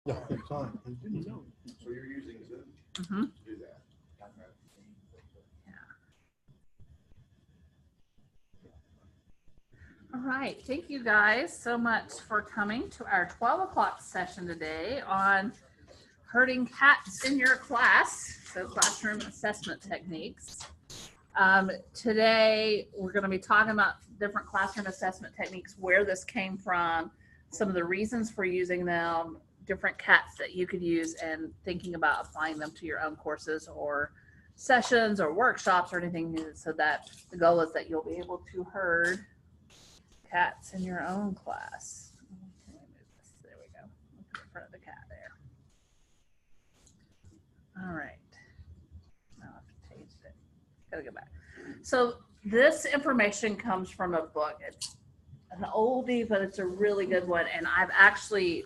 Yeah, it's on. So you're using Zoom Mm-hmm. to do that? All right, thank you guys so much for coming to our 12 o'clock session today on herding cats in your class, so classroom assessment techniques. Today, we're going to be talking about different classroom assessment techniques, where this came from, some of the reasons for using them, different cats that you could use, and thinking about applying them to your own courses or sessions or workshops or anything, so that the goal is that you'll be able to herd cats in your own class. There we go. In front of the cat there. All right. Now I've changed it. Gotta go back. So this information comes from a book. It's an oldie, but it's a really good one. And I've actually,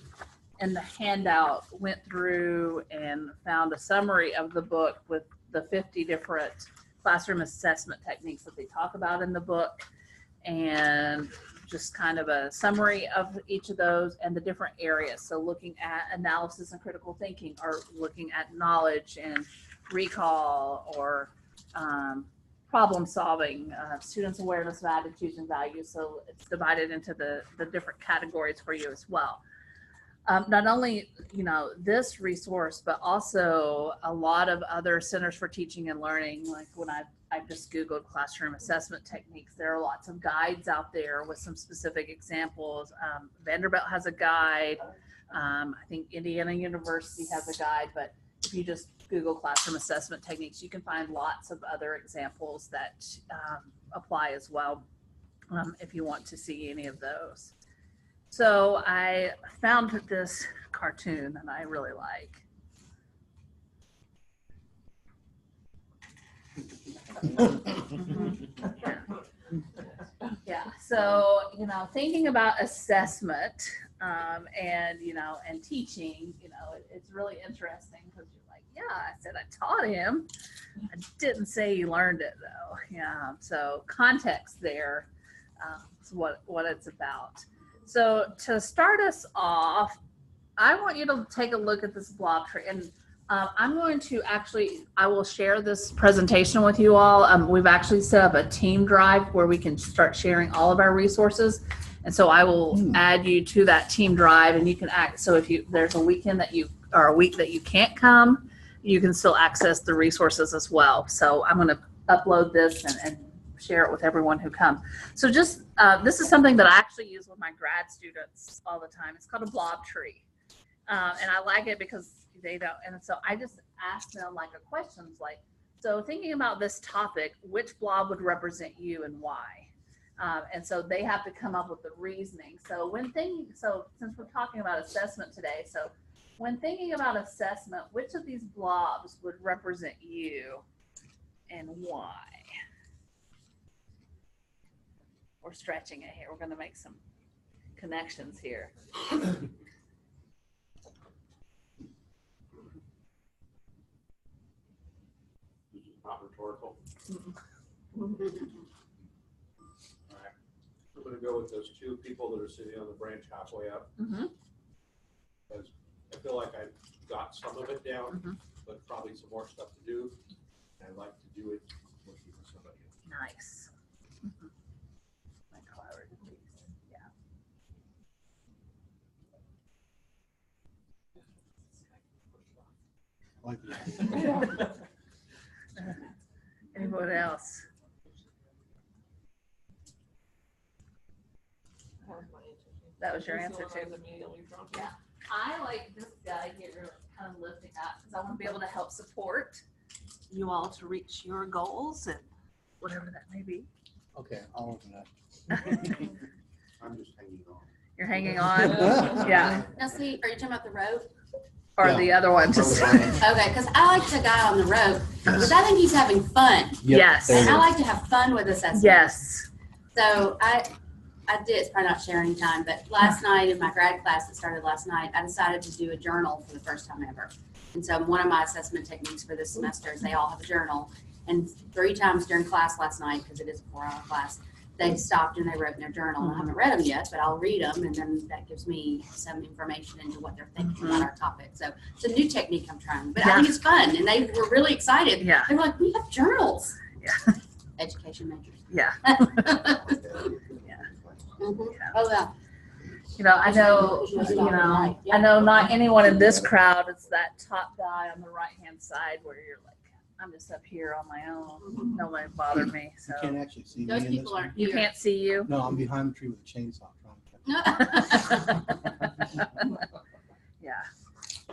in the handout, went through and found a summary of the book with the 50 different classroom assessment techniques that they talk about in the book, and just kind of a summary of each of those and the different areas. So looking at analysis and critical thinking, or looking at knowledge and recall, or problem solving, students' awareness of attitudes and values. So it's divided into the different categories for you as well. Not only, this resource, but also a lot of other centers for teaching and learning. Like when I just Googled classroom assessment techniques, there are lots of guides out there with some specific examples. Vanderbilt has a guide. I think Indiana University has a guide, but if you just Google classroom assessment techniques, you can find lots of other examples that apply as well, if you want to see any of those. So I found this cartoon that I really like. Yeah. So, thinking about assessment and teaching, it's really interesting, because you're like, yeah, I said I taught him. I didn't say he learned it though. Yeah. So context there is what it's about. So to start us off, I want you to take a look at this blob tree, and I'm going to I will share this presentation with you all. We've actually set up a team drive where we can start sharing all of our resources. And so I will add you to that team drive, and you can so if there's a weekend or a week that you can't come, you can still access the resources as well. So I'm going to upload this and share it with everyone who comes. So just, this is something that I actually use with my grad students all the time. It's called a blob tree. And I like it because they don't, and so I just ask them questions like, so thinking about this topic, which blob would represent you and why? And so they have to come up with the reasoning. So since we're talking about assessment today, so when thinking about assessment, which of these blobs would represent you and why? We're stretching it here. We're going to make some connections here. Not rhetorical. All right. I'm going to go with those two people that are sitting on the branch halfway up. Because I feel like I got some of it down, but probably some more stuff to do. And I'd like to do it with somebody else. Nice. My clarity, please. Yeah. Like that. Anyone else? That was your answer too. Yeah. I like this guy here, kind of lifting up, because I want to be able to help support you all to reach your goals and whatever that may be. Okay, I'll open that. I'm just hanging on. You're hanging on? Yeah. Now, see, are you talking about the rope? Or Yeah. the other one, just. Okay, because I like the guy on the rope, because I think he's having fun. Yes. And I like to have fun with assessment. Yes. So I did, it's probably not sharing time, but last night in my grad class that started last night, I decided to do a journal for the first time ever. And so one of my assessment techniques for this semester is they all have a journal. And 3 times during class last night, because it is a 4-hour class, they stopped and they wrote in their journal. I haven't read them yet, but I'll read them, and then that gives me some information into what they're thinking about our topic. So it's a new technique I'm trying, but I think it's fun, and they were really excited. Yeah. They were like, "We have journals." Yeah. Education majors. Yeah. Mhm. Oh yeah. You know, I know, I know not anyone in this crowd is that top guy on the right-hand side where you're like, I'm just up here on my own. Nobody bothered me. You can't So actually see me Those in this people one. aren't you here. can't see you. No, I'm behind the tree with a chainsaw trying to catch Yeah.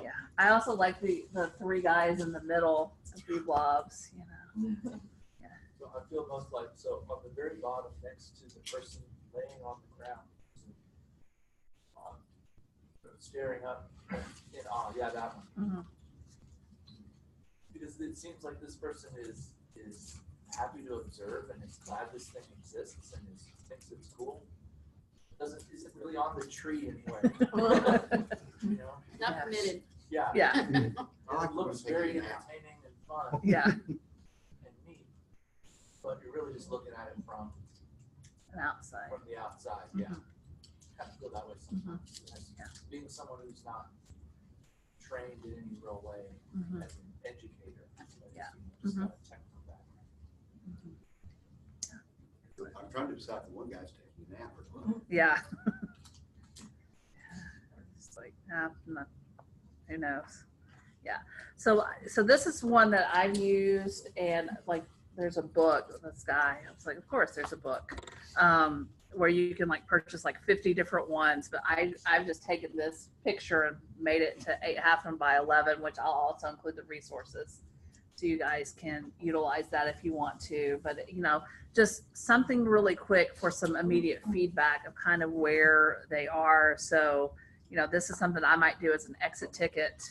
Yeah. I also like the three guys in the middle, the three blobs, you know. So I feel most like, so on the very bottom next to the person laying on the ground, staring up in awe, yeah, that one. Mhm. Because it seems like this person is happy to observe and is glad this thing exists and thinks it's cool. Isn't really on the tree anyway. You know? Not permitted. Yeah. Yeah. It looks very entertaining and fun Yeah. and neat, but you're really just looking at it from And outside. the outside, yeah. Mhm. Kind of feel that way sometimes. As being someone who's not trained in any real way Mhm. as an educator. Yeah. Just Mhm. got a technical background. I'm trying to decide if one guy's taking a nap or not. Yeah. It's like, no, who knows? Yeah. So this is one that I've used, and like, there's a book, this guy, I was like, of course there's a book, where you can like purchase like 50 different ones, but I've just taken this picture and made it to 8.5 by 11, which I'll also include the resources. So you guys can utilize that if you want to, but you know, just something really quick for some immediate feedback of kind of where they are. So, you know, this is something I might do as an exit ticket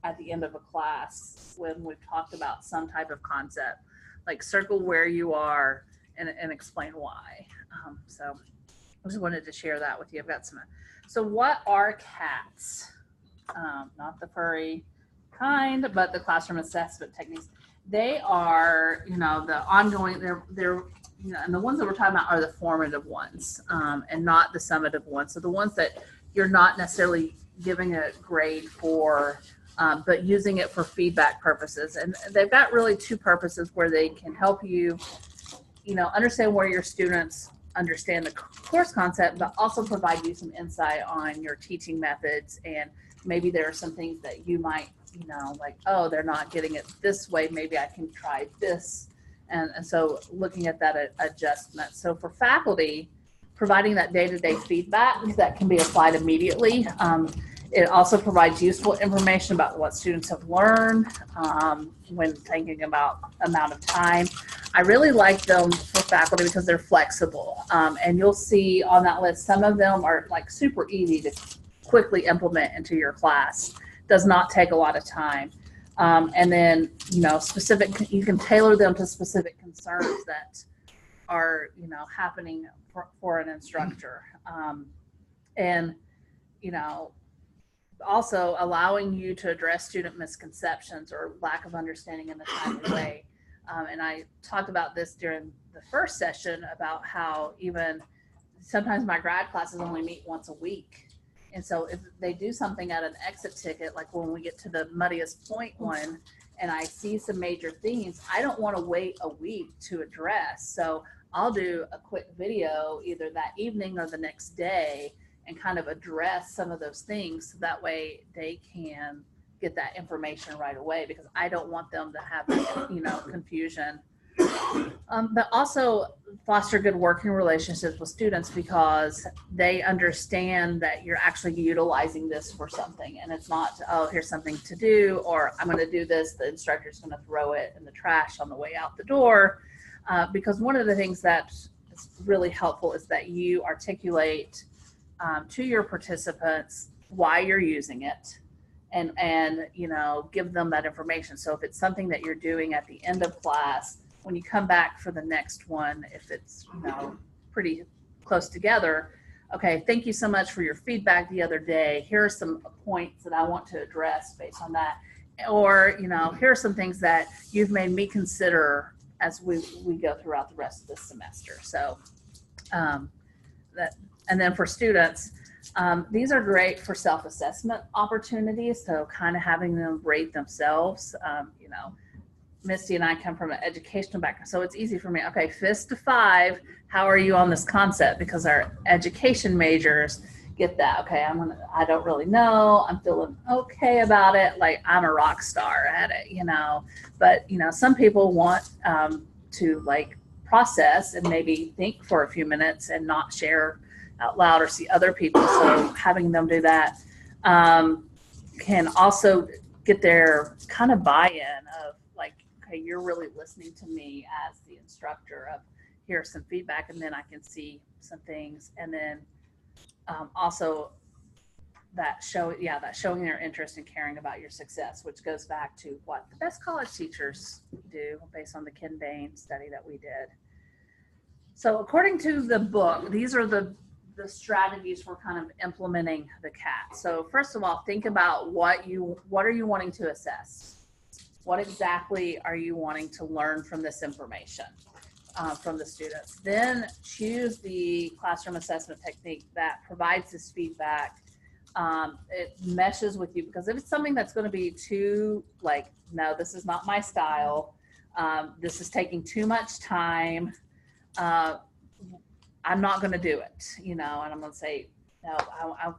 at the end of a class when we've talked about some type of concept, like circle where you are and explain why. So I just wanted to share that with you. I've got some. So what are CATs? Not the furry kind, but the classroom assessment techniques. They are, you know, the ongoing, they're, you know, and the ones that we're talking about are the formative ones, and not the summative ones. So the ones that you're not necessarily giving a grade for, but using it for feedback purposes. And they've got really two purposes where they can help you, you know, understand where your students understand the course concept, but also provide you some insight on your teaching methods. And maybe there are some things that you might, you know, like, oh, they're not getting it this way. Maybe I can try this. And so looking at that adjustment. So for faculty, providing that day-to-day feedback that can be applied immediately. It also provides useful information about what students have learned when thinking about amount of time. I really like them for faculty because they're flexible. And you'll see on that list, some of them are like super easy to quickly implement into your class. Does not take a lot of time. And then, you know, specific, you can tailor them to specific concerns that are, you know, happening for an instructor. And, you know, also allowing you to address student misconceptions or lack of understanding in a timely way. And I talked about this during the first session about how even sometimes my grad classes only meet once a week. And so if they do something at an exit ticket, like when we get to the muddiest point one, and I see some major themes, I don't want to wait a week to address. So I'll do a quick video either that evening or the next day and kind of address some of those things. So that way they can get that information right away, because I don't want them to have, you know, confusion. But also foster good working relationships with students, because they understand that you're actually utilizing this for something, and it's not, oh, here's something to do, or I'm going to do this, the instructor's going to throw it in the trash on the way out the door. Because one of the things that is really helpful is that you articulate to your participants why you're using it, and you know, give them that information. So if it's something that you're doing at the end of class, when you come back for the next one, if it's, you know, pretty close together, okay, thank you so much for your feedback the other day. Here are some points that I want to address based on that. Or, you know, here are some things that you've made me consider as we go throughout the rest of the semester. So and then for students, these are great for self-assessment opportunities. So kind of having them rate themselves. You know, Misty and I come from an educational background, so it's easy for me. Okay, FIST to 5, how are you on this concept? Because our education majors get that. Okay, I don't really know. I'm feeling okay about it. Like I'm a rock star at it, you know. But you know, some people want to like process and maybe think for a few minutes and not share out loud or see other people. So having them do that can also get their kind of buy-in of like, okay, you're really listening to me as the instructor. Of here's some feedback, and then I can see some things, and then also that showing their interest and caring about your success, which goes back to what the best college teachers do based on the Ken Bain study that we did. So according to the book, these are the strategies for kind of implementing the CAT. So first of all, think about what are you wanting to assess? What exactly are you wanting to learn from this information from the students? Then choose the classroom assessment technique that provides this feedback. It meshes with you, because if it's something that's going to be too like, no, this is not my style. This is taking too much time. I'm not going to do it, you know, and I'm going to say, no,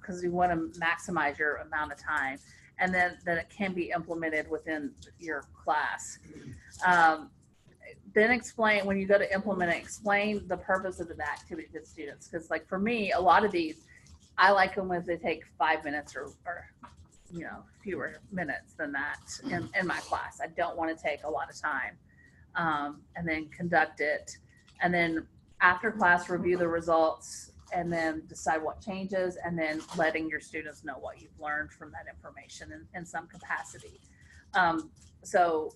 because you want to maximize your amount of time, and then it can be implemented within your class. Then explain, when you go to implement it, explain the purpose of the activity to the students. Because like for me, a lot of these, I like them if they take 5 minutes or you know, fewer minutes than that in my class. I don't want to take a lot of time. And then conduct it. And then after class, review the results, and then decide what changes, and then letting your students know what you've learned from that information in some capacity. So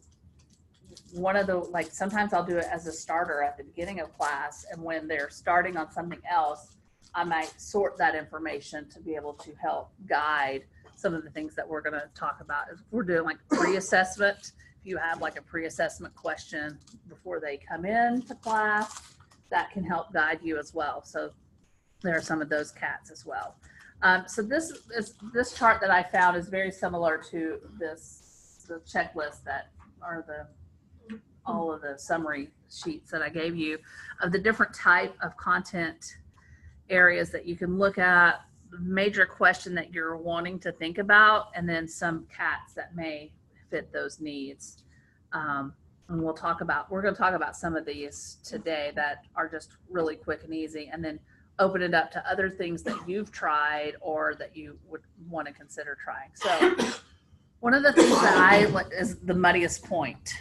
one of the, like, sometimes I'll do it as a starter at the beginning of class, and when they're starting on something else, I might sort that information to be able to help guide some of the things that we're going to talk about. If we're doing like pre-assessment, if you have like a pre-assessment question before they come into class, that can help guide you as well. So there are some of those CATs as well. So this chart that I found is very similar to the checklist that are all of the summary sheets that I gave you of the different type of content areas that you can look at, the major question that you're wanting to think about, and then some CATs that may fit those needs. And we're going to talk about some of these today that are just really quick and easy, and then open it up to other things that you've tried or that you would want to consider trying. So one of the things that I like is the muddiest point.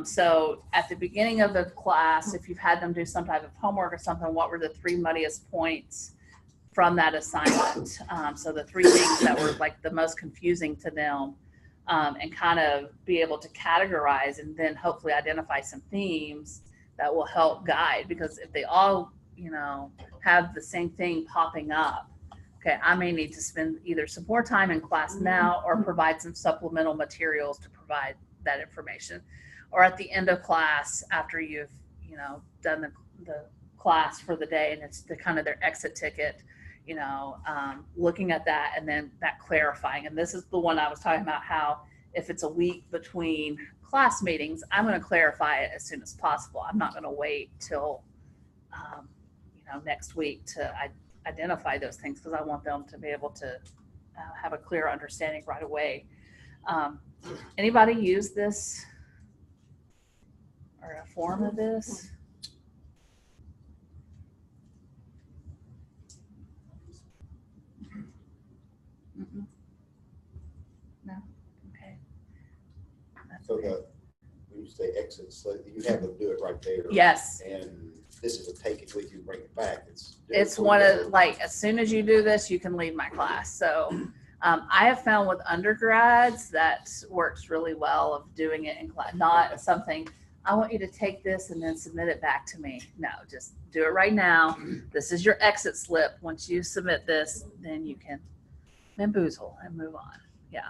So at the beginning of the class, if you've had them do some type of homework or something, what were the 3 muddiest points from that assignment? So the 3 things that were like the most confusing to them. And kind of be able to categorize and then hopefully identify some themes that will help guide. Because if they all, you know, have the same thing popping up, okay, I may need to spend either some more time in class now or provide some supplemental materials to provide that information. Or at the end of class, after you've, you know, done the class for the day, and it's the kind of their exit ticket, you know, looking at that and then that clarifying. And this is the one I was talking about, how if it's a week between class meetings, I'm going to clarify it as soon as possible. I'm not going to wait till, you know, next week to identify those things, because I want them to be able to have a clear understanding right away. Anybody use this or a form of this? Mm-mm. No? Okay. That's So okay. when you say exit, so you have them do it right there. Yes. And this is a take it with you, bring it back. It's one of, like, as soon as you do this, you can leave my class. So I have found with undergrads that works really well, of doing it in class, not something, I want you to take this and then submit it back to me. No, just do it right now. This is your exit slip. Once you submit this, then you can bamboozle and move on. Yeah.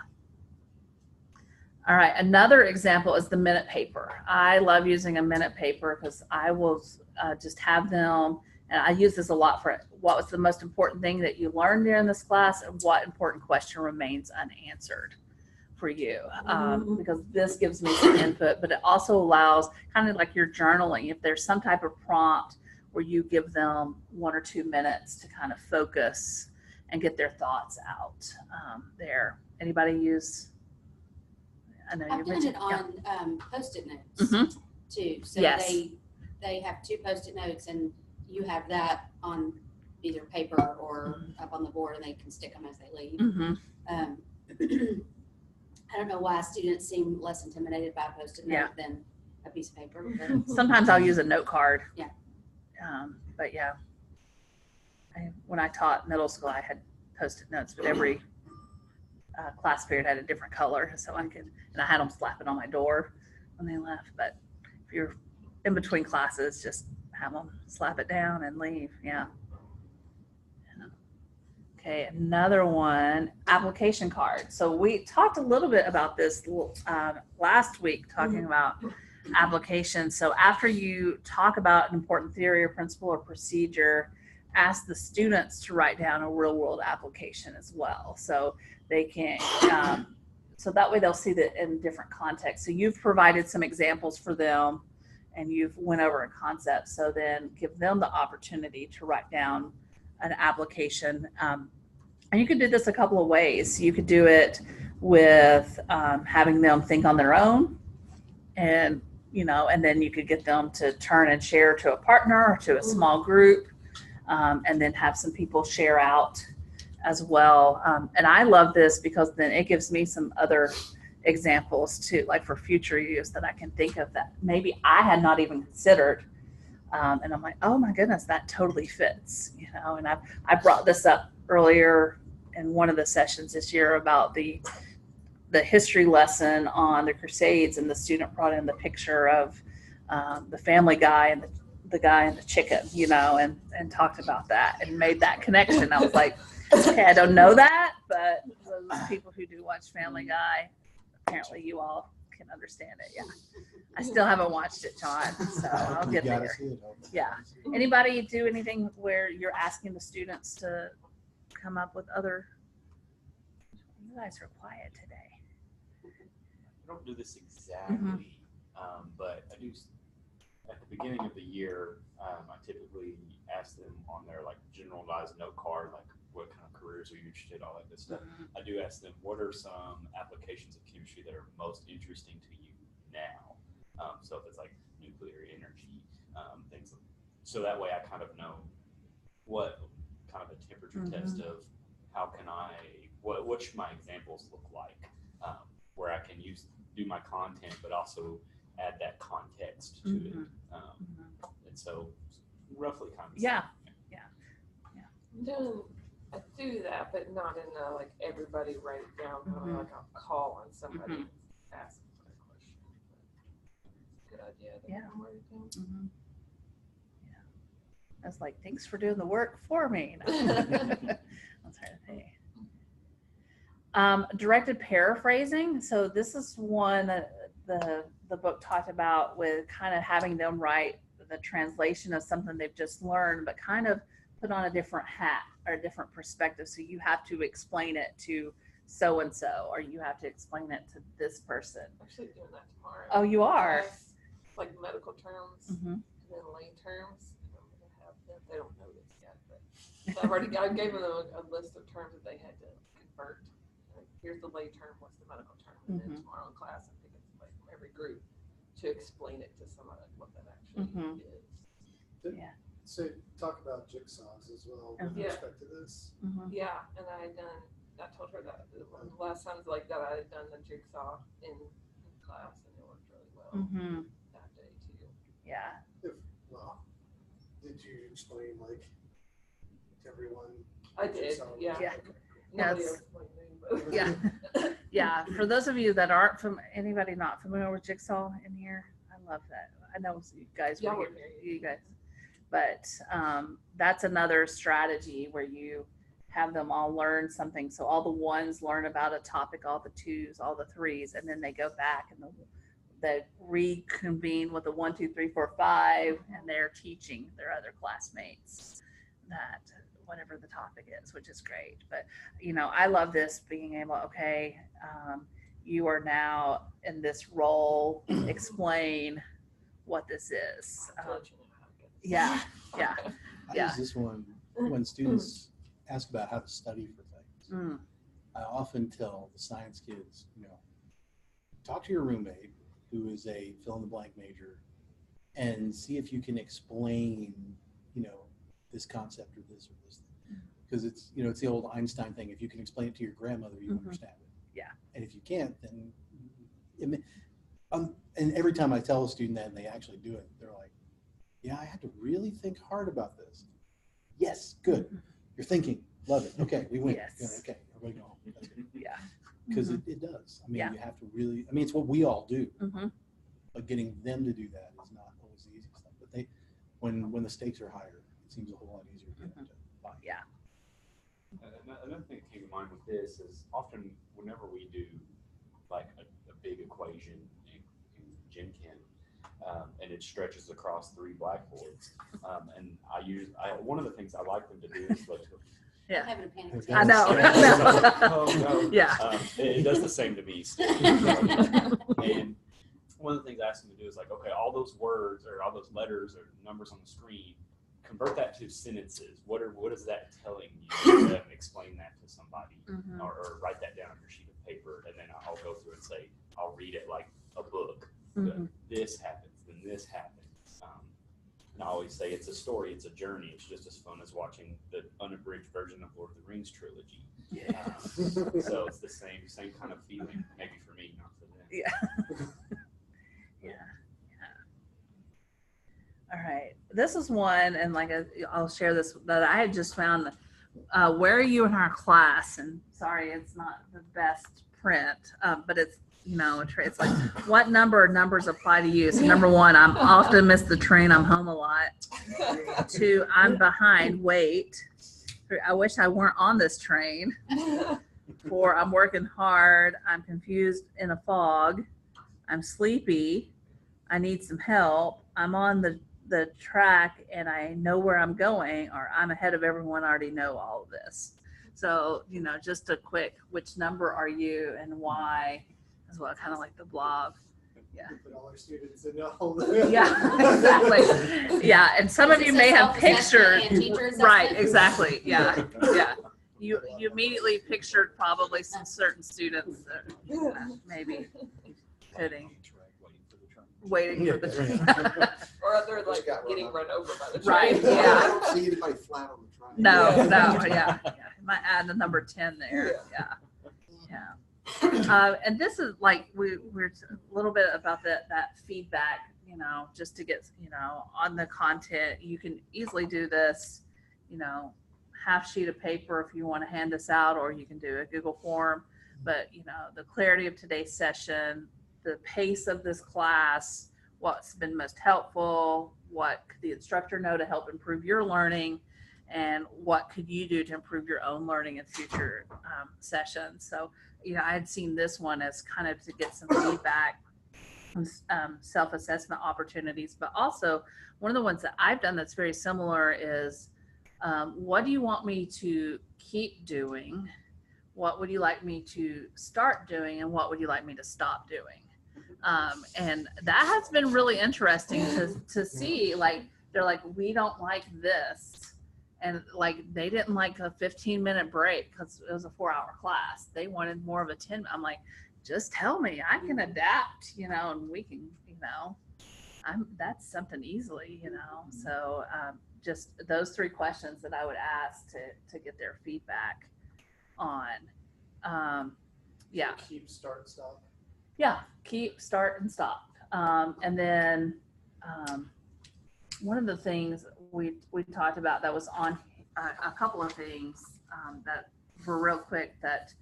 All right, another example is the minute paper. I love using a minute paper because I will just have them, and I use this a lot for what was the most important thing that you learned during this class and what important question remains unanswered for you, because this gives me some input, but it also allows kind of like your journaling. If there's some type of prompt where you give them 1 or 2 minutes to kind of focus and get their thoughts out there. Anybody use? I know I've you done mentioned. it on Post-it notes Mhm. too. So Yes. they have 2 Post-it notes and you have that on either paper or up on the board and they can stick them as they leave. Mhm. I don't know why students seem less intimidated by a Post-it Yeah. note than a piece of paper. But Sometimes I'll use a note card. Yeah. But yeah, when I taught middle school, I had Post-it notes, but every class period had a different color, so I could, and I had them slap it on my door when they left. But if you're in between classes, just have them slap it down and leave. Yeah. Okay, another one, application card. So we talked a little bit about this last week, talking about application. So after you talk about an important theory or principle or procedure, ask the students to write down a real world application as well. So they can, so that way they'll see that in different contexts. So you've provided some examples for them and you've went over a concept. So then give them the opportunity to write down an application. And you could do this a couple of ways. You could do it with having them think on their own, and and then you could get them to turn and share to a partner or to a small group, and then have some people share out as well. And I love this because then it gives me some other examples too, like for future use that I can think of that maybe I had not even considered. And I'm like, oh my goodness, that totally fits, and I brought this up earlier in one of the sessions this year about the history lesson on the Crusades, and the student brought in the picture of the Family Guy and the guy and the chicken, and talked about that and made that connection. I was like, okay, I don't know that, but those people who do watch Family Guy, apparently you all can understand it. Yeah. I still haven't watched it, John, so I'll get You gotta there. see it, don't you? Yeah. Anybody do anything where you're asking the students to come up with other? You guys are quiet today. I don't do this exactly, but I do at the beginning of the year. I typically ask them on their generalized note card, what kind of careers are you interested in, all that good stuff. I do ask them, what are some applications of chemistry that are most interesting to you now? So if it's nuclear energy, things, so that way I kind of know what kind of a temperature test of how can what should my examples look like, where I can do my content, but also add that context to it. And so roughly kind of. Yeah. I do that, but not in everybody write it down, kind of like I'll call on somebody and ask them a question. Good idea. Yeah. Write it down. I was like, thanks for doing the work for me. I'm trying to think. Directed paraphrasing. So this is one that the book talked about, with kind of having them write the translation of something they've just learned, but kind of put on a different hat or a different perspective. So you have to explain it to so-and-so, or you have to explain it to this person. I'm actually doing that tomorrow. Oh, you are? Like medical terms and then lay terms. I'm gonna have them. They don't know this yet, but so I gave them a list of terms that they had to convert. Here's the lay term, what's the medical term, and then tomorrow in class I'm picking somebody from every group to explain it to somebody what that actually is. Yeah. So talk about jigsaws as well with Yeah. respect to this. Yeah, and I told her that the last time that I had done the jigsaw in class, and it worked really well that day too. Yeah. Well, did you explain to everyone? I did, jigsaw? yeah. Yeah. Nobody Yes. else explained it, but- Yeah. Yeah. For those of you that aren't anybody not familiar with Jigsaw in here, I love that. I know you guys Y'all were were here, here. you guys, but that's another strategy where you have them all learn something. So all the ones learn about a topic, all the twos, all the threes, and then they go back and they reconvene with the 1, 2, 3, 4, 5, and they're teaching their other classmates that whatever the topic is, which is great. But, you know, I love this being able, okay, you are now in this role, explain what this is. Yeah, yeah. I Yeah. use this one when students ask about how to study for things. Mm. I often tell the science kids, you know, talk to your roommate who is a fill-in-the-blank major and see if you can explain, you know, this concept or this. Because it's, you know, it's the old Einstein thing. If you can explain it to your grandmother, you understand it. Yeah. And if you can't, then, and every time I tell a student that and they actually do it, they're like, yeah, I had to really think hard about this. Yes, good. You're thinking. Love it. Okay, we win. Yes. Yeah, okay, everybody go home. That's good. Yeah. Because it does. I mean, Yeah. you have to really, I mean, it's what we all do. Mm-hmm. But getting them to do that is not always the easiest thing. But when the stakes are higher, it seems a whole lot easier to get them to buy. Yeah. Another thing that came to mind with this is often whenever we do like a big equation in Gen Chem, and it stretches across 3 blackboards, and one of the things I like them to do is like, Yeah. I'm having a panic Okay. attack. I know. oh, no. Yeah. It does the same to me still. And one of the things I ask them to do is like, okay, all those words or all those letters or numbers on the screen, convert that to sentences. What is that telling you? Explain that to somebody, Mhm. or write that down on your sheet of paper, and then I'll go through and say, I'll read it like a book. Mhm. This happens, then this happens. And I always say it's a story, it's a journey. It's just as fun as watching the unabridged version of Lord of the Rings trilogy. So it's the same kind of feeling, maybe for me, not for them. Yeah. Yeah. All right. This is one, and like I'll share this that I had just found. Where are you in our class? And sorry, it's not the best print, but it's, you know, it's like what numbers apply to you. So number 1, I'm often miss the train. I'm home a lot. 2, I'm behind. Wait. 3, I wish I weren't on this train. 4, I'm working hard. I'm confused in a fog. I'm sleepy. I need some help. I'm on the track and I know where I'm going, or I'm ahead of everyone. I already know all of this. So, you know, just a quick, which number are you and why as well, kind of like the blob. Yeah. Put all our students in all Yeah, exactly. Yeah. And some of you may have pictured, And teacher assessment. right, exactly. Yeah. Yeah. You immediately pictured probably some certain students that maybe fitting. Waiting for the train. Or they're like Just got run getting over. run over by the train. Right, I yeah. don't see anybody flat on the track. No, Yeah. no, yeah. You might add the number 10 there. Yeah. And this is like, we're a little bit about that feedback, you know, just to get, you know, on the content. You can easily do this, you know, half sheet of paper if you want to hand this out, or you can do a Google form. But, you know, the clarity of today's session, the pace of this class, what's been most helpful, what could the instructor know to help improve your learning, and what could you do to improve your own learning in future sessions. So, you know, I had seen this one as kind of to get some feedback, self-assessment opportunities, but also one of the ones that I've done that's very similar is, what do you want me to keep doing? What would you like me to start doing? And what would you like me to stop doing? And that has been really interesting to see. Like, they're like, we don't like this. And like, they didn't like a 15-minute break because it was a 4-hour class. They wanted more of a 10. I'm like, just tell me, I can adapt, you know, and we can, you know, that's something easily, you know. So just those 3 questions that I would ask to get their feedback on. Yeah. Keep, start, stop. Yeah, keep, start, and stop. And then one of the things we talked about that was on a couple of things that were real quick, that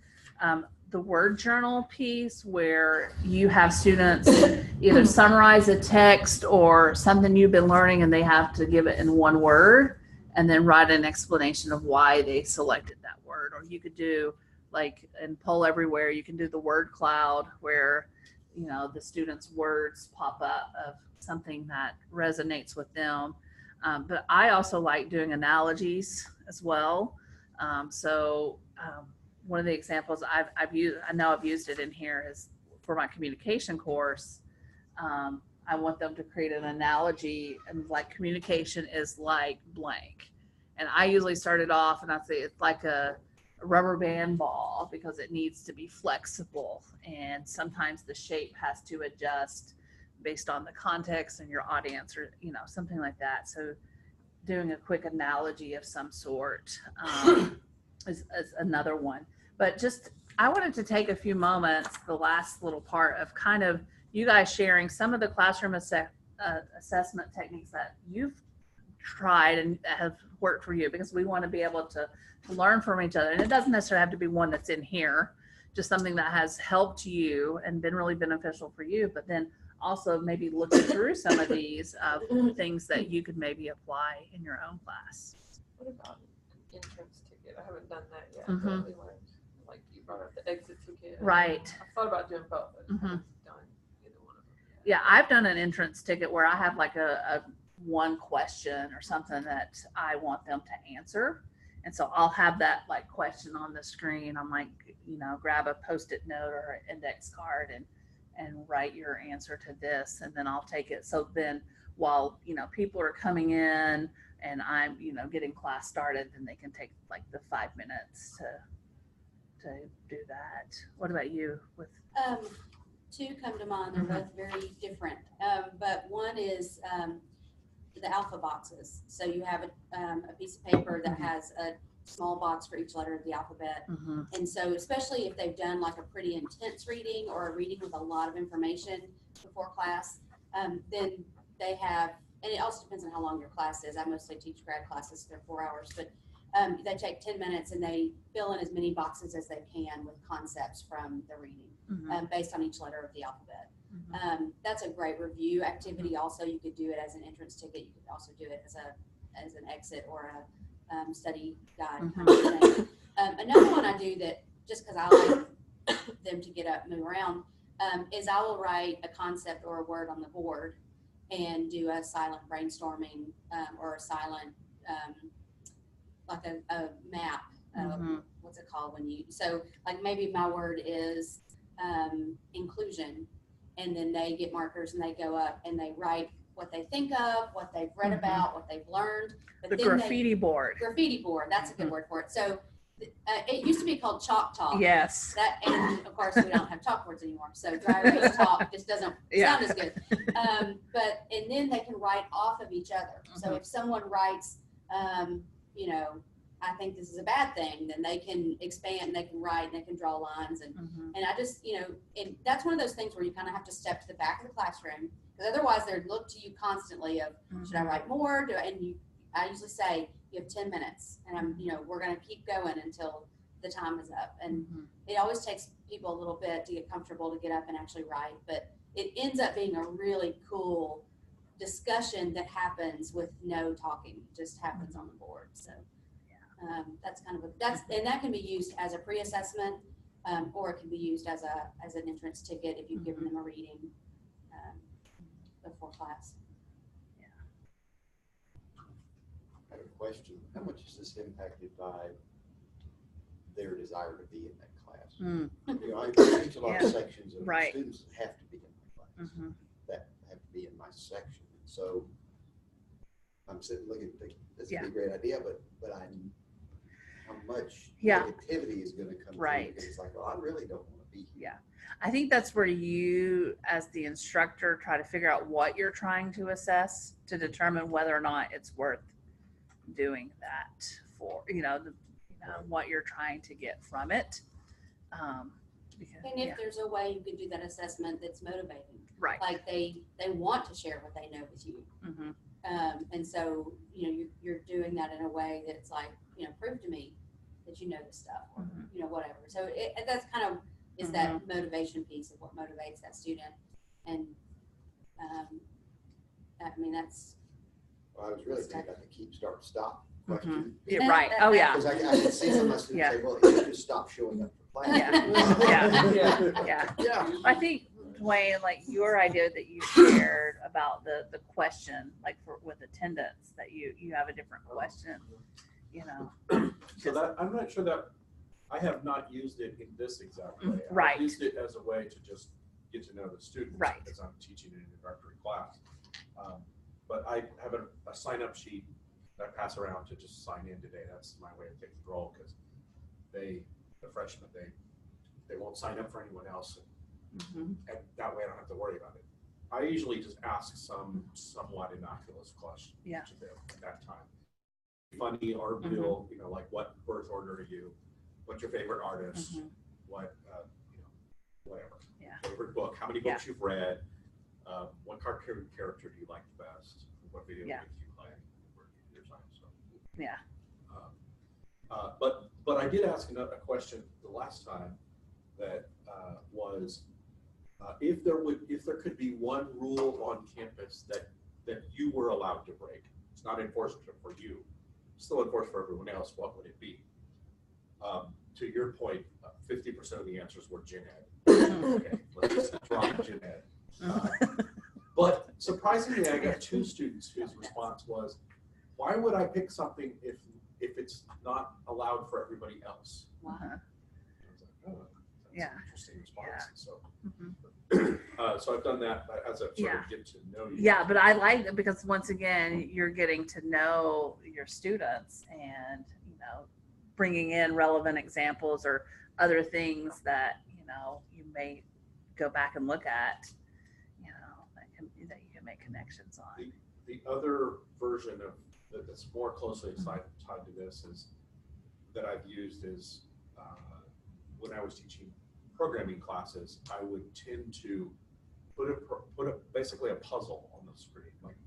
the word journal piece, where you have students either summarize a text or something you've been learning and they have to give it in 1 word and then write an explanation of why they selected that board, or you could do like in Poll Everywhere, you can do the word cloud where, you know, the students' words pop up of something that resonates with them. But I also like doing analogies as well. One of the examples I've used, I know I've used it in here, is for my communication course. I want them to create an analogy, and like communication is like blank. And I usually start it off and I say it's like a rubber band ball because it needs to be flexible. And sometimes the shape has to adjust based on the context and your audience, or, you know, something like that. So doing a quick analogy of some sort is another one. But just, I wanted to take a few moments, the last little part of kind of you guys sharing some of the classroom assessment techniques that you've tried and have worked for you, because we want to be able to learn from each other. And it doesn't necessarily have to be one that's in here, just something that has helped you and been really beneficial for you, but then also maybe looking through some of these things that you could maybe apply in your own class. What about an entrance ticket? I haven't done that yet. Mhm. But we learned, like you brought up the exit ticket. Right. I thought about doing both, but I Mhm. haven't done either one of them yet. Yeah, I've done an entrance ticket where I have like a one question or something that I want them to answer. And so I'll have that like question on the screen. I'm like, you know, grab a Post-it note or an index card and write your answer to this. And then I'll take it. So then while, you know, people are coming in and I'm, you know, getting class started, then they can take like the 5 minutes to do that. What about you with? Two come to mind. They're both very different. But one is the alpha boxes. So you have a piece of paper that has a small box for each letter of the alphabet. Mm-hmm. And so especially if they've done like a pretty intense reading or a reading with a lot of information before class, then they have, and it also depends on how long your class is. I mostly teach grad classes, they're 4 hours, but they take 10 minutes and they fill in as many boxes as they can with concepts from the reading, based on each letter of the alphabet. That's a great review activity. Also, you could do it as an entrance ticket. You could also do it as an exit or a study guide kind of thing. Another one I do that just because I like them to get up, move around, is I will write a concept or a word on the board and do a silent brainstorming or a silent like a map. What's it called when you, so like maybe my word is inclusion, and then they get markers and they go up and they write what they think of, what they've read about, what they've learned. But The then graffiti board. Graffiti board, that's a good word for it. So it used to be called chalk talk. Yes. That, and of course we don't have chalkboards anymore, so dry erase talk just doesn't sound as good. But and then they can write off of each other. So if someone writes, you know, I think this is a bad thing, then they can expand, they can write, and they can draw lines. And I just, you know, and that's one of those things where you kind of have to step to the back of the classroom, because otherwise they'd look to you constantly of, should I write more? I usually say, you have 10 minutes and you know, we're going to keep going until the time is up. And it always takes people a little bit to get comfortable to get up and actually write, but it ends up being a really cool discussion that happens with no talking, it just happens on the board. So that's kind of and that can be used as a pre-assessment, or it can be used as an entrance ticket if you've given them a reading before class. I have a question. How much is this impacted by their desire to be in that class? You know, I teach a lot of sections of students that have to be in my class, that have to be in my section. So I'm sitting looking, thinking, this would be a great idea, but I'm how much negativity is going to come through, because it's like, well, I really don't want to be here. I think that's where you, as the instructor, try to figure out what you're trying to assess to determine whether or not it's worth doing that for, you know, what you're trying to get from it. Because, and if there's a way you can do that assessment that's motivating, right? Like they want to share what they know with you, and so you know you're doing that in a way that's like, you know, prove to me that you know this stuff, or you know, whatever. So that's kind of is that motivation piece of what motivates that student. And I mean, that's. Well, I was really thinking about the keep, start, stop question. Yeah, right. Oh, yeah. Because I can see some of my Yeah. students say, well, you just stop showing up for class. Yeah. I think, Dwayne, like your idea that you shared about the question, like with attendance, that you have a different question, you know. So that, I'm not sure that, I have not used it in this exact way. Right. I've used it as a way to just get to know the students. Right. Because I'm teaching an introductory class. But I have a sign-up sheet that I pass around to just sign in today. That's my way of taking the role, because the freshmen, they won't sign up for anyone else. And that way I don't have to worry about it. I usually just ask some somewhat innocuous question to them at that time. Funny or real, you know, like what birth order are you? What's your favorite artist? What, you know, whatever. Favorite book? How many books you've read? What cartoon character do you like the best? What video games do you play? Where do you do your time? So, but I did ask a question the last time that was if there could be one rule on campus that you were allowed to break. It's not enforced for you, it's still enforced for everyone else. What would it be? To your point, 50% of the answers were gen ed. Okay, let's just drop gen ed. But surprisingly, I got 2 students whose response was, "Why would I pick something if it's not allowed for everybody else?" Wow. I was like, oh, that's an interesting response. So I've done that as a sort of get to know you. Yeah, but I like it because once again, you're getting to know your students and, you know, bringing in relevant examples or other things that, you know, you may go back and look at, you know, that you can make connections on. The other version of that's more closely tied to this is that I've used is when I was teaching programming classes, I would tend to put basically a puzzle on the screen. Like,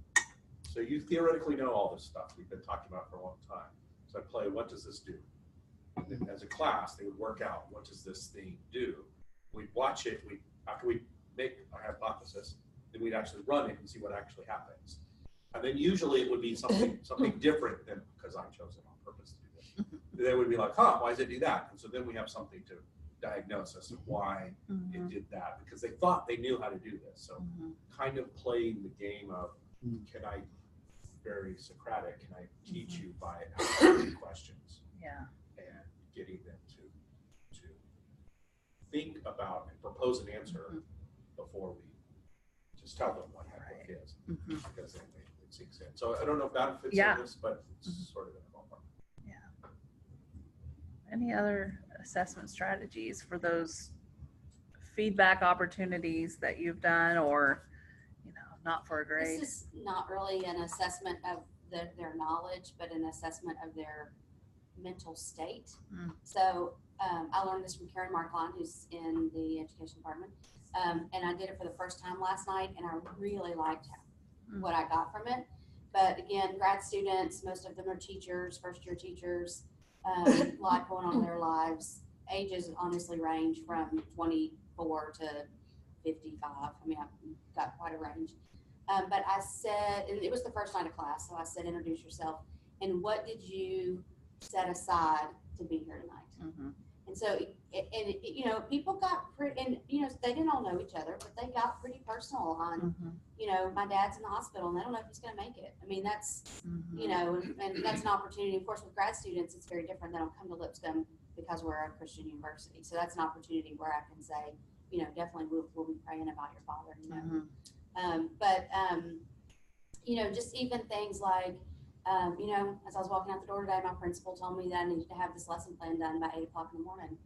so you theoretically know all this stuff we've been talking about for a long time. So I play, what does this do? And then as a class, they would work out, what does this thing do? We'd watch it. After we make our hypothesis, then we'd actually run it and see what actually happens. And then usually it would be something different than because I chose it on purpose to do this. They would be like, why does it do that? And so then we have something to diagnose as to why it did that, because they thought they knew how to do this. So kind of playing the game of, can I, very Socratic, can I teach you by asking questions? And getting them to think about and propose an answer before we just tell them what it is, because then it sinks in. So I don't know if that fits in this, but it's sort of in the ballpark. Any other assessment strategies for those feedback opportunities that you've done, or, you know, not for a grade? This is not really an assessment of their knowledge, but an assessment of their mental state. So I learned this from Karen Markline, who's in the education department. And I did it for the first time last night, and I really liked what I got from it. But again, grad students, most of them are teachers, first-year teachers, a lot going on in their lives. Ages honestly range from 24 to 55. I mean, I've got quite a range. But I said, and it was the first night of class, so I said, introduce yourself, and what did you set aside to be here tonight? And so, you know, people got pretty, and, you know, they didn't all know each other, but they got pretty personal on, you know, my dad's in the hospital and they don't know if he's going to make it. I mean, that's, you know, and that's an opportunity. Of course, with grad students, it's very different. They don't come to Lipscomb because we're a Christian university. So that's an opportunity where I can say, you know, definitely we'll be praying about your father, you know. You know, just even things like, you know, as I was walking out the door today, my principal told me that I needed to have this lesson plan done by 8 o'clock in the morning.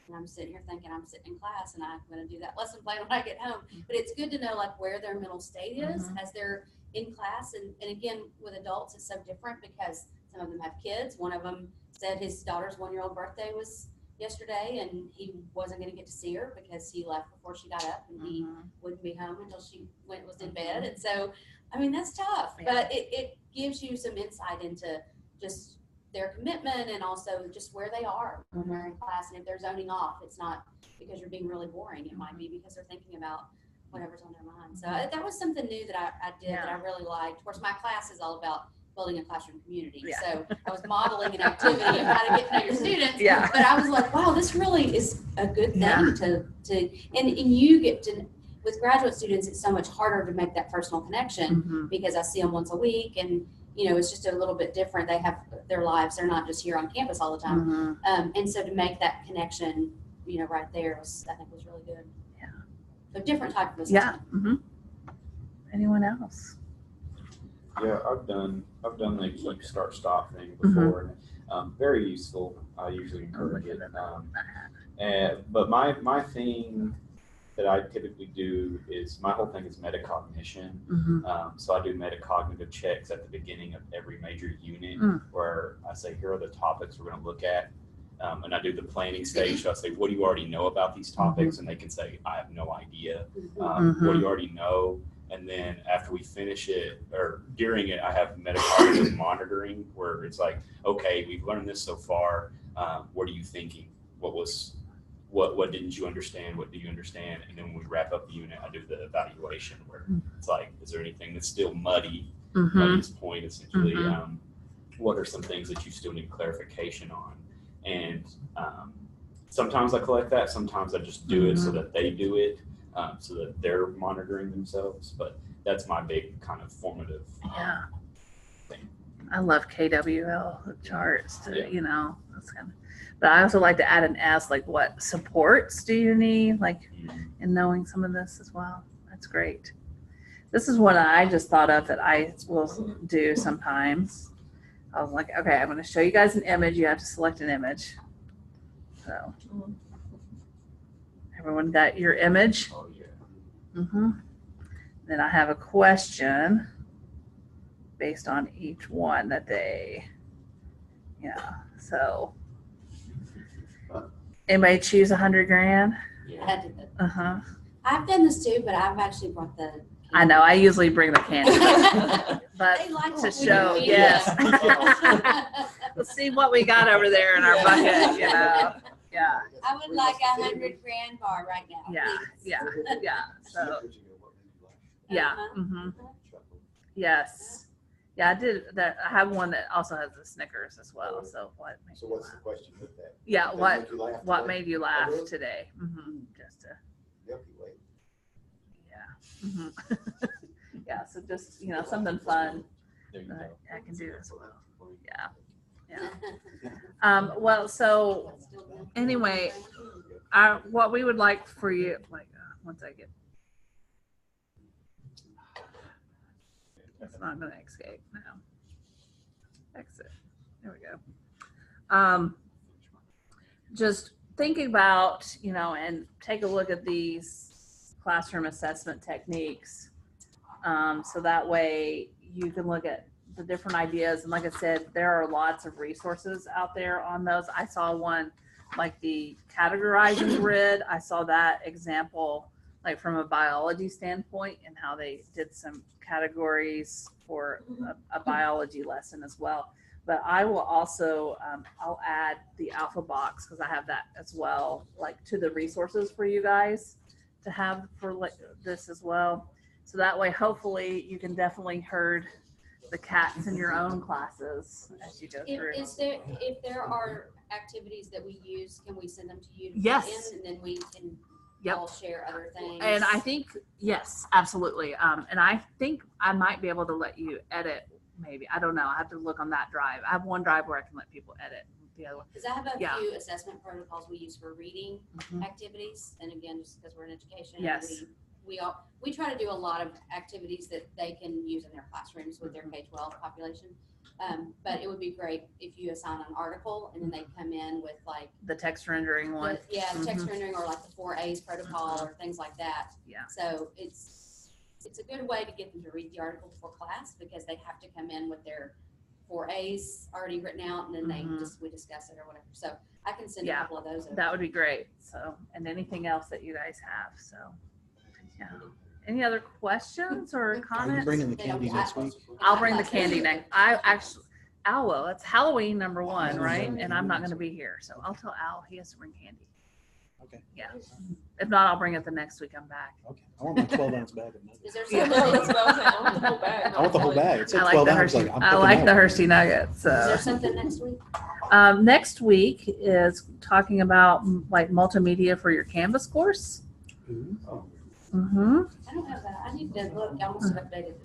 And I'm sitting here thinking I'm sitting in class and I'm going to do that lesson plan when I get home. But it's good to know like where their mental state is as they're in class. And again, with adults, it's so different because some of them have kids. One of them said his daughter's 1-year-old birthday was yesterday and he wasn't going to get to see her because he left before she got up and he wouldn't be home until she was in bed. And so, I mean, that's tough, but it gives you some insight into just their commitment and also just where they are when they're in class. And if they're zoning off, it's not because you're being really boring. It might be because they're thinking about whatever's on their mind. So that was something new that I did that I really liked. Of course, my class is all about building a classroom community. Yeah. So I was modeling an activity of how to get to know your students. Yeah. But I was like, wow, this really is a good thing Yeah. and you get to, with graduate students, it's so much harder to make that personal connection Mhm. because I see them once a week and, you know, it's just a little bit different. They have their lives. They're not just here on campus all the time. Mhm. And so to make that connection, you know, right there was, I think was really good. Yeah. So different type of Yeah. assessment. Mhm. Anyone else? Yeah, I've done the keep start stop thing Mm-hmm. before, and very useful. I usually encourage it. But my thing that I typically do is my whole thing is metacognition. Mhm. So I do metacognitive checks at the beginning of every major unit where I say, here are the topics we're going to look at. And I do the planning stage. So I say, what do you already know about these topics? And they can say, I have no idea. What do you already know? And then after we finish it, or during it, I have metacognitive monitoring where it's like, okay, we've learned this so far. What are you thinking? What didn't you understand? What do you understand? And then when we wrap up the unit, I do the evaluation where it's like, is there anything that's still muddy? Mhm. Muddy's point essentially. Mhm. What are some things that you still need clarification on? And sometimes I collect that. Sometimes I just do it so that they do it, so that they're monitoring themselves. But that's my big kind of formative Yeah. thing. I love KWL charts. Yeah. You know, that's kind of. But I also like to add an S, like what supports do you need, like in knowing some of this as well. That's great. This is what I just thought of that I will do sometimes. I was like, okay, I'm going to show you guys an image. You have to select an image. So, everyone got your image? Oh yeah. Mm-hmm. Then I have a question based on each one that they, yeah. So, anybody choose $100,000? I had to, Uh-huh. I've done this too, but I've actually brought the. I know. I usually bring the candy, but They like to what we show, do. yes. Yeah. Let's see what we got over there in our bucket. You know. Yeah. I would like $100,000 bar right now. Yeah. please. Yeah. Yeah. So. Yeah. Uh-huh. Mm-hmm. Yes. Yeah, I did that. I have one that also has the Snickers as well. So what? Made So you what's the laugh? question with that? Yeah. That What? made you laugh What today? made you laugh really? today? Mm-hmm. Just to. Milky Way. Yeah. Mm-hmm. Yeah. So just something fun There you that go. I can do as well. Yeah. Yeah. Well, so anyway, what we would like for you, once I get. It's not going to escape now. Exit. There we go. Just thinking about, and take a look at these classroom assessment techniques. So that way you can look at the different ideas. And like I said, there are lots of resources out there on those. I saw one like the categorizing grid. I saw that example like from a biology standpoint and how they did some categories for a biology lesson as well. But I will also, I'll add the Alpha Box because I have that as well, like to the resources for you guys to have for this as well. So that way, hopefully you can definitely herd the cats in your own classes as you go through. If there are activities that we use, can we send them to you? To put Yes. in, and then we can Yep. all share other things. And I think, yes, absolutely. And I think I might be able to let you edit, maybe. I don't know. I have to look on that drive. I have one drive where I can let people edit. The other one. Because I have a Yeah. few assessment protocols we use for reading Mhm. activities, and again, just because we're in education, Yes. we try to do a lot of activities that they can use in their classrooms with their K-12 population. But it would be great if you assign an article and then they come in with like The text rendering one. the text rendering or like the 4A's protocol or things like that. Yeah. So it's a good way to get them to read the article before class because they have to come in with their 4A's already written out and then we discuss it or whatever. So I can send a couple of those over. That would be great. So, and anything else that you guys have. So, yeah. Any other questions or Are you comments? bringing the candy next week? I'll bring the candy next. Al will. It's Halloween #1, right? And I'm not going to be here. So I'll tell Al he has to bring candy. Okay. Yeah. If not, I'll bring it the next week I'm back. Okay. I want my 12-ounce bag of nuggets. Is there Yeah. something, That's what I was saying, I want the whole bag. I want the whole bag. It said I like 12 the ounce. Hershey. Like, I'm I picking like that the one. Hershey nuggets. is there So. something next week? Next week is talking about like multimedia for your Canvas course. Ooh. Mm-hmm. I don't have that. I need to look. I must have updated this.